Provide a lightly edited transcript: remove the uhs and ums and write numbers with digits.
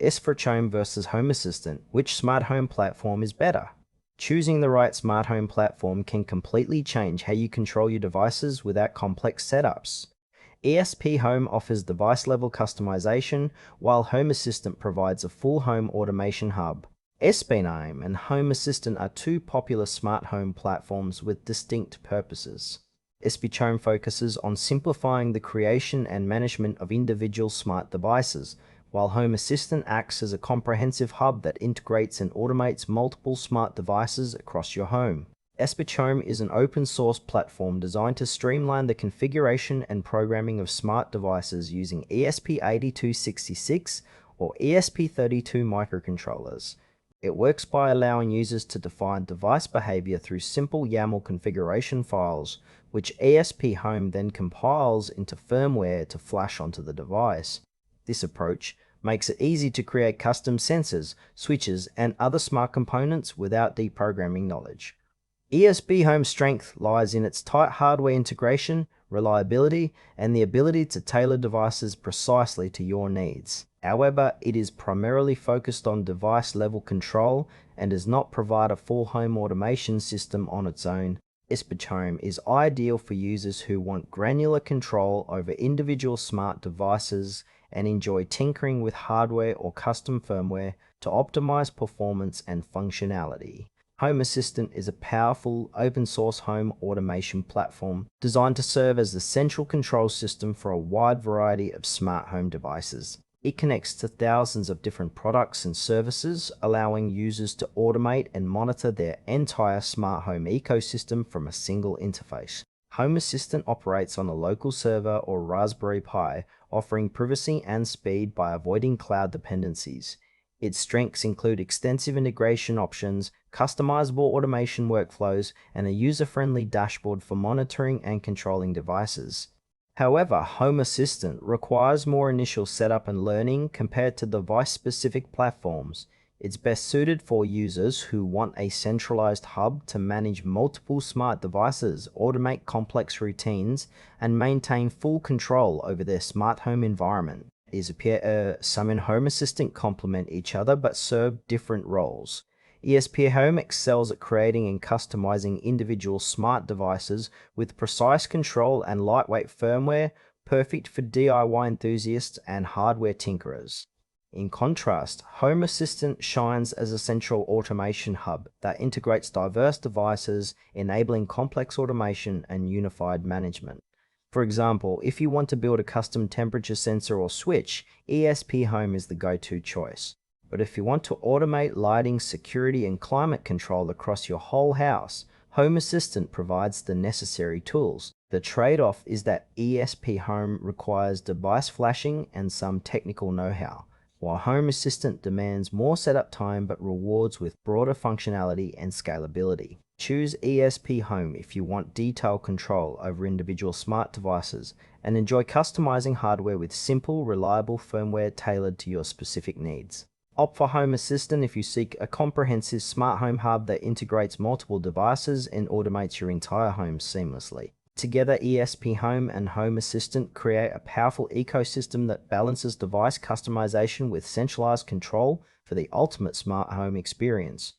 ESPHome versus Home Assistant. Which smart home platform is better? Choosing the right smart home platform can completely change how you control your devices without complex setups. ESPHome offers device-level customization, while Home Assistant provides a full home automation hub. ESPHome and Home Assistant are two popular smart home platforms with distinct purposes. ESPHome focuses on simplifying the creation and management of individual smart devices, while Home Assistant acts as a comprehensive hub that integrates and automates multiple smart devices across your home. ESPHome is an open-source platform designed to streamline the configuration and programming of smart devices using ESP8266 or ESP32 microcontrollers. It works by allowing users to define device behavior through simple YAML configuration files, which ESPHome then compiles into firmware to flash onto the device. This approach makes it easy to create custom sensors, switches, and other smart components without deep programming knowledge. ESPHome's strength lies in its tight hardware integration, reliability, and the ability to tailor devices precisely to your needs. However, it is primarily focused on device-level control and does not provide a full home automation system on its own. ESPHome is ideal for users who want granular control over individual smart devices and enjoy tinkering with hardware or custom firmware to optimize performance and functionality. Home Assistant is a powerful open-source home automation platform designed to serve as the central control system for a wide variety of smart home devices. It connects to thousands of different products and services, allowing users to automate and monitor their entire smart home ecosystem from a single interface. Home Assistant operates on a local server or Raspberry Pi, offering privacy and speed by avoiding cloud dependencies. Its strengths include extensive integration options, customizable automation workflows, and a user-friendly dashboard for monitoring and controlling devices. However, Home Assistant requires more initial setup and learning compared to device-specific platforms. It's best suited for users who want a centralized hub to manage multiple smart devices, automate complex routines, and maintain full control over their smart home environment. ESPHome and Home Assistant complement each other but serve different roles. ESPHome excels at creating and customizing individual smart devices with precise control and lightweight firmware, perfect for DIY enthusiasts and hardware tinkerers. In contrast, Home Assistant shines as a central automation hub that integrates diverse devices, enabling complex automation and unified management. For example, if you want to build a custom temperature sensor or switch, ESPHome is the go-to choice. But if you want to automate lighting, security, and climate control across your whole house, Home Assistant provides the necessary tools. The trade-off is that ESPHome requires device flashing and some technical know-how, while Home Assistant demands more setup time but rewards with broader functionality and scalability. Choose ESPHome if you want detailed control over individual smart devices and enjoy customizing hardware with simple, reliable firmware tailored to your specific needs. Opt for Home Assistant if you seek a comprehensive smart home hub that integrates multiple devices and automates your entire home seamlessly. Together, ESPHome and Home Assistant create a powerful ecosystem that balances device customization with centralized control for the ultimate smart home experience.